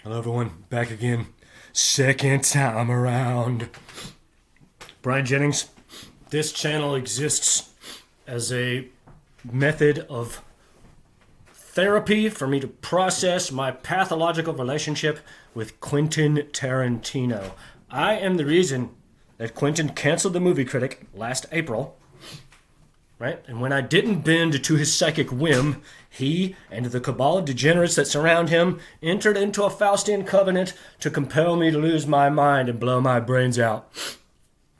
Hello everyone, back again. Second time around. Brian Jennings. This channel exists as a method of therapy for me to process my pathological relationship with Quentin Tarantino. I am the reason that Quentin canceled the movie Critic last April. Right? And when I didn't bend to his psychic whim, he and the cabal of degenerates that surround him entered into a Faustian covenant to compel me to lose my mind and blow my brains out.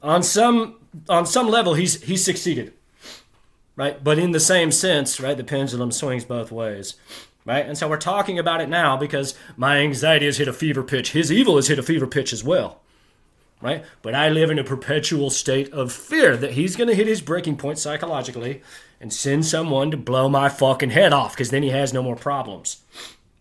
On some level, he's succeeded, right? But in the same sense, right, the pendulum swings both ways, right? And so we're talking about it now because my anxiety has hit a fever pitch. His evil has hit a fever pitch as well. Right? But I live in a perpetual state of fear that he's going to hit his breaking point psychologically and send someone to blow my fucking head off because then he has no more problems.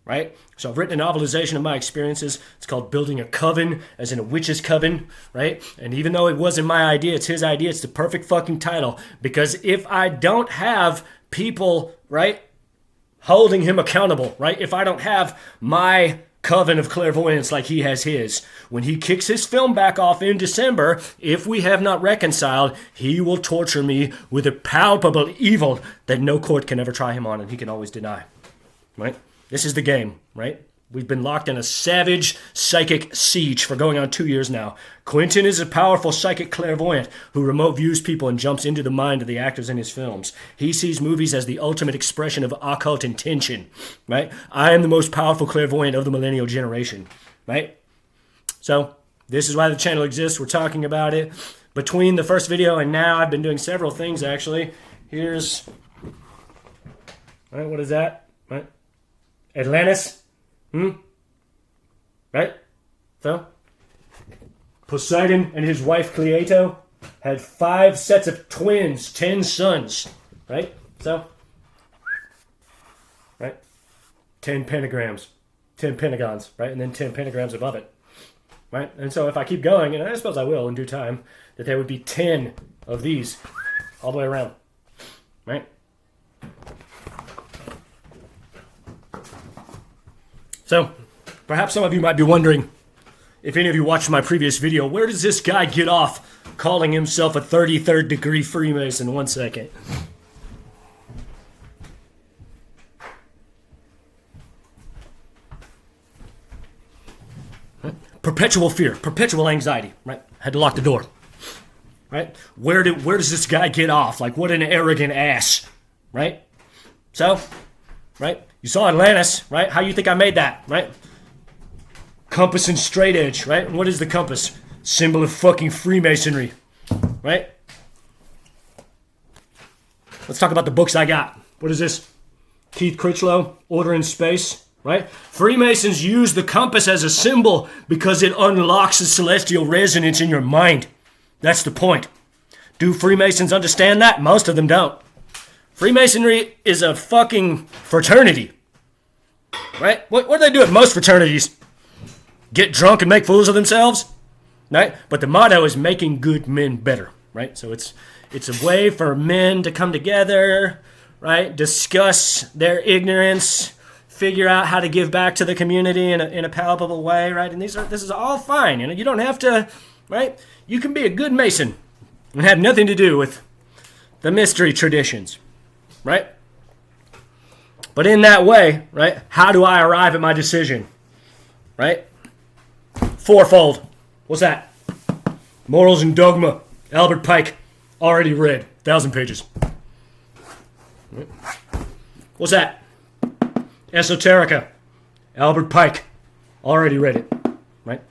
Right? So I've written a novelization of my experiences. It's called Building a Coven, as in a witch's coven. Right? And even though it wasn't my idea, it's his idea. It's the perfect fucking title. Because if I don't have people, right, holding him accountable, right? If I don't have my coven of clairvoyance like he has his, when he kicks his film back off in December, if we have not reconciled, he will torture me with a palpable evil that no court can ever try him on and he can always deny. Right? This is the game, right? We've been locked in a savage psychic siege for going on 2 years now. Quentin is a powerful psychic clairvoyant who remote views people and jumps into the mind of the actors in his films. He sees movies as the ultimate expression of occult intention, right? I am the most powerful clairvoyant of the millennial generation, right? So this is why the channel exists. We're talking about it. Between the first video and now, I've been doing several things, actually. Here's, right, what is that? Right? Atlantis. Right? So, Poseidon and his wife Cleito had 5 sets of twins, 10 sons. Right? So, right? 10 pentagrams, 10 pentagons, right? And then 10 pentagrams above it. Right? And so if I keep going, and I suppose I will in due time, that there would be 10 of these all the way around. Right? So, perhaps some of you might be wondering, if any of you watched my previous video, where does this guy get off calling himself a 33rd degree Freemason? 1 second. Perpetual fear, perpetual anxiety, right? Had to lock the door, right? Where does this guy get off? Like, what an arrogant ass, right? So, right? You saw Atlantis, right? How you think I made that, right? Compass and straight edge, right? And what is the compass? Symbol of fucking Freemasonry, right? Let's talk about the books I got. What is this? Keith Critchlow, Order in Space, right? Freemasons use the compass as a symbol because it unlocks the celestial resonance in your mind. That's the point. Do Freemasons understand that? Most of them don't. Freemasonry is a fucking fraternity, right? What do they do at most fraternities? Get drunk and make fools of themselves, right? But the motto is making good men better, right? So it's a way for men to come together, right? Discuss their ignorance, figure out how to give back to the community in a palpable way, right? And this is all fine. You don't have to, right? You can be a good Mason and have nothing to do with the mystery traditions. Right? But in that way, right, how do I arrive at my decision? Right? Fourfold. What's that? Morals and Dogma. Albert Pike. Already read. 1,000 pages. Right. What's that? Esoterica. Albert Pike. Already read it. Right?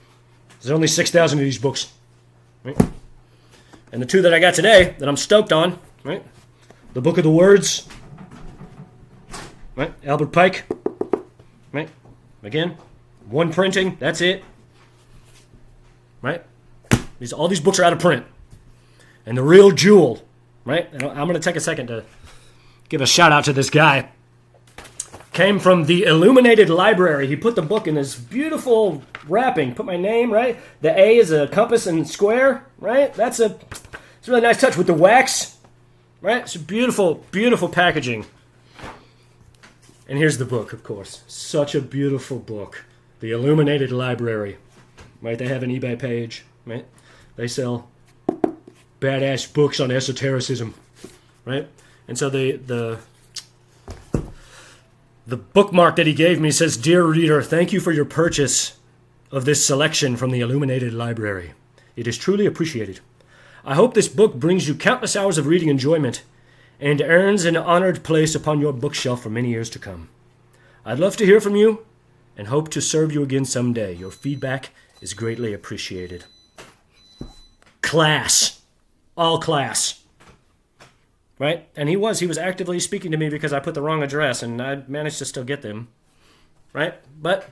There's only 6,000 of these books. Right? And the 2 that I got today that I'm stoked on, right? The Book of the Words, right? Albert Pike, right? Again, 1 printing, that's it, right? All these books are out of print. And the real jewel, right? And I'm going to take a second to give a shout out to this guy. Came from the Illuminated Library. He put the book in this beautiful wrapping. Put my name, right? The A is a compass and square, right? It's a really nice touch with the wax. Right? It's a beautiful, beautiful packaging. And here's the book, of course. Such a beautiful book. The Illuminated Library, right? They have an eBay page, right? They sell badass books on esotericism, right? And so the bookmark that he gave me says, "Dear reader, thank you for your purchase of this selection from the Illuminated Library. It is truly appreciated. I hope this book brings you countless hours of reading enjoyment and earns an honored place upon your bookshelf for many years to come. I'd love to hear from you and hope to serve you again someday. Your feedback is greatly appreciated." Class. All class. Right? And he was actively speaking to me because I put the wrong address and I managed to still get them. Right? But,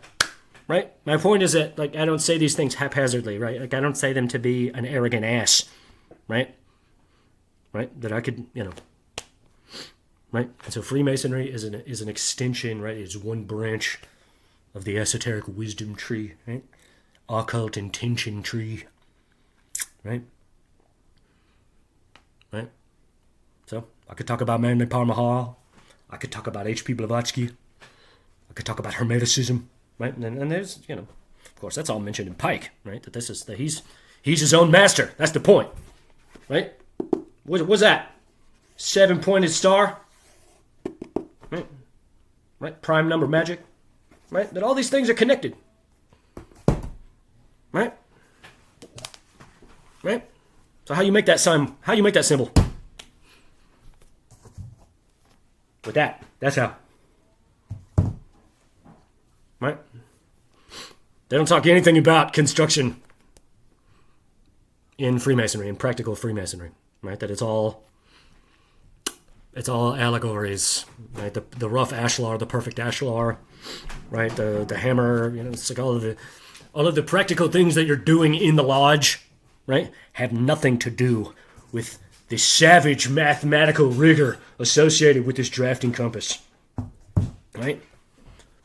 right? My point is that, like, I don't say these things haphazardly, right? Like, I don't say them to be an arrogant ass. Right? Right? That I could, right? And so Freemasonry is an extension, right? It's one branch of the esoteric wisdom tree, right? Occult intention tree, right? Right? So, I could talk about Manly Parmahal. I could talk about H.P. Blavatsky. I could talk about Hermeticism, right? And there's, of course, that's all mentioned in Pike, right? That he's his own master. That's the point, right? What's that? 7-pointed star, right? Right? Prime number magic, right? That all these things are connected, right? Right? So how you make that sign? How you make that symbol? With that. That's how. Right? They don't talk anything about construction in Freemasonry, in practical Freemasonry, right? That it's all allegories, right? The rough ashlar, the perfect ashlar, right? The hammer, it's like all of the practical things that you're doing in the lodge, right, have nothing to do with the savage mathematical rigor associated with this drafting compass, right?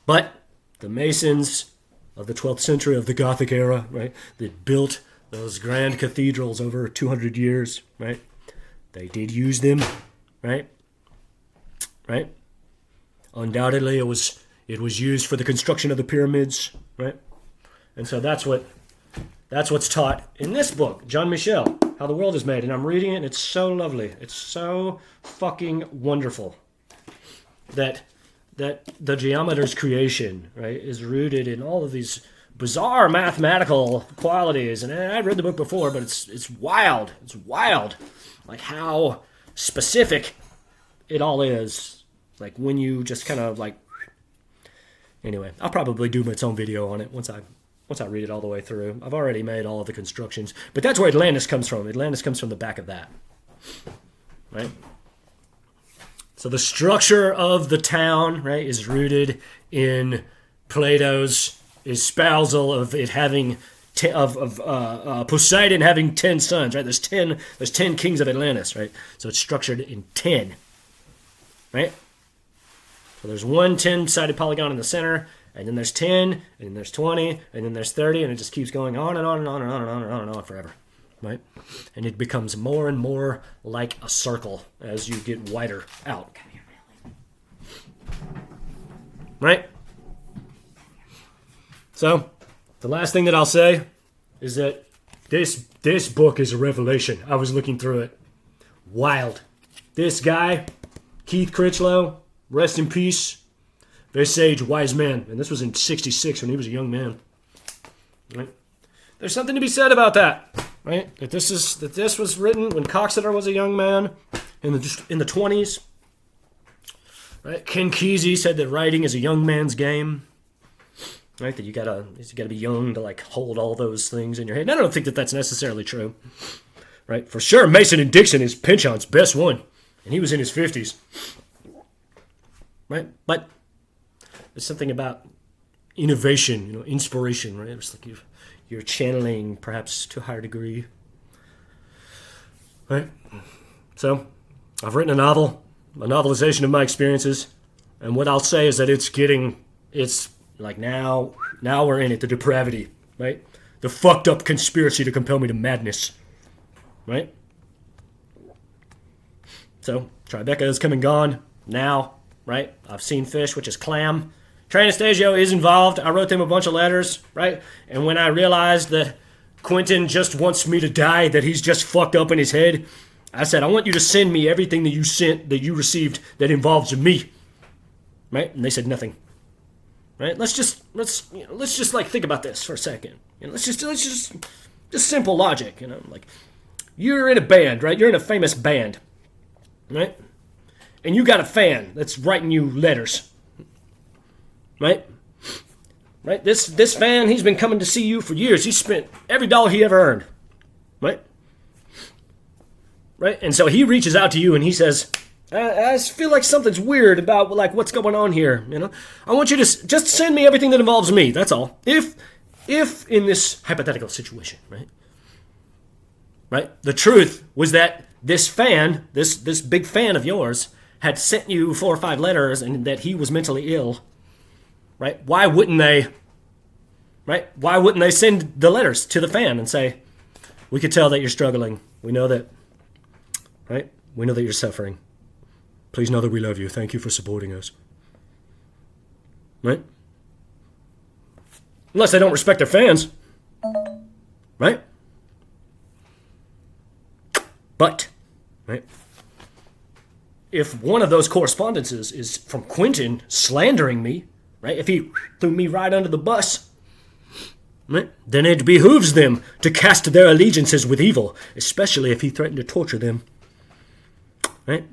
But the Masons of the 12th century, of the Gothic era, right, that built those grand cathedrals over 200 years, right, they did use them, right? Right? Undoubtedly, it was used for the construction of the pyramids, right? And so that's what's taught in this book, John Michel, How the World is Made. And I'm reading it, and it's so lovely. It's so fucking wonderful that the geometer's creation, right, is rooted in all of these bizarre mathematical qualities. And I've read the book before, but it's wild. It's wild, like how specific it all is. Like when you just kind of like. Anyway, I'll probably do its own video on it once I read it all the way through. I've already made all of the constructions. But that's where Atlantis comes from. Atlantis comes from the back of that. Right? So the structure of the town, right, is rooted in Plato's espousal of it having Poseidon having 10 sons, right? There's 10 kings of Atlantis, right? So it's structured in 10. Right? So there's one 10-sided polygon in the center, and then there's 10, and then there's 20, and then there's 30, and it just keeps going on and on and on and on and on and on and on forever, right? And it becomes more and more like a circle as you get wider out. Right? So, the last thing that I'll say is that this book is a revelation. I was looking through it. Wild. This guy, Keith Critchlow, rest in peace, very sage, wise man. And this was in 1966 when he was a young man. Right? There's something to be said about that, right? That this was written when Coxeter was a young man in the 20s. Right? Ken Kesey said that writing is a young man's game. Right? That you gotta be young to like hold all those things in your head. And I don't think that that's necessarily true. Right? For sure, Mason and Dixon is Pynchon's best one, and he was in his 50s. Right? But there's something about innovation, inspiration, right? It's like you're channeling perhaps to a higher degree. Right? So, I've written a novelization of my experiences, and what I'll say is that it's like now we're in it, the depravity, right? The fucked up conspiracy to compel me to madness, right? So, Tribeca has come and gone now. Right? I've seen fish, which is clam. Trey Anastasio is involved. I wrote them a bunch of letters, right? And when I realized that Quentin just wants me to die, that he's just fucked up in his head, I said, I want you to send me everything that you received that involves me. Right? And they said nothing. Right? Let's just like think about this for a second. Let's just simple logic, like you're in a band, right? You're in a famous band, right? And you got a fan that's writing you letters, right? Right? This fan, he's been coming to see you for years. He spent every dollar he ever earned, right? Right? And so he reaches out to you and he says, I just feel like something's weird about like what's going on here. I want you to just send me everything that involves me. That's all. If in this hypothetical situation, right, the truth was that this fan, this big fan of yours, had sent you 4 or 5 letters and that he was mentally ill, right? Why wouldn't they? Right? Why wouldn't they send the letters to the fan and say, "We could tell that you're struggling. We know that, right? We know that you're suffering. Please know that we love you. Thank you for supporting us." Right? Unless they don't respect their fans. Right? But, right? If one of those correspondences is from Quentin slandering me, right? If he threw me right under the bus, right? Then it behooves them to cast their allegiances with evil, especially if he threatened to torture them. Right?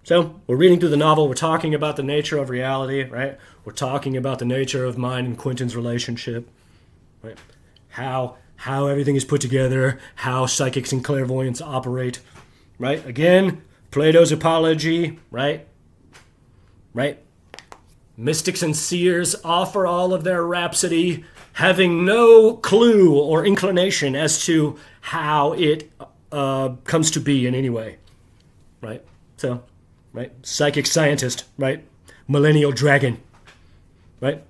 So, we're reading through the novel, we're talking about the nature of reality, right? We're talking about the nature of mine and Quentin's relationship, right? How everything is put together, how psychics and clairvoyants operate, right? Again, Plato's apology, right? Right? Mystics and seers offer all of their rhapsody, having no clue or inclination as to how it comes to be in any way, right? So, right? Psychic scientist, right? Millennial dragon, right?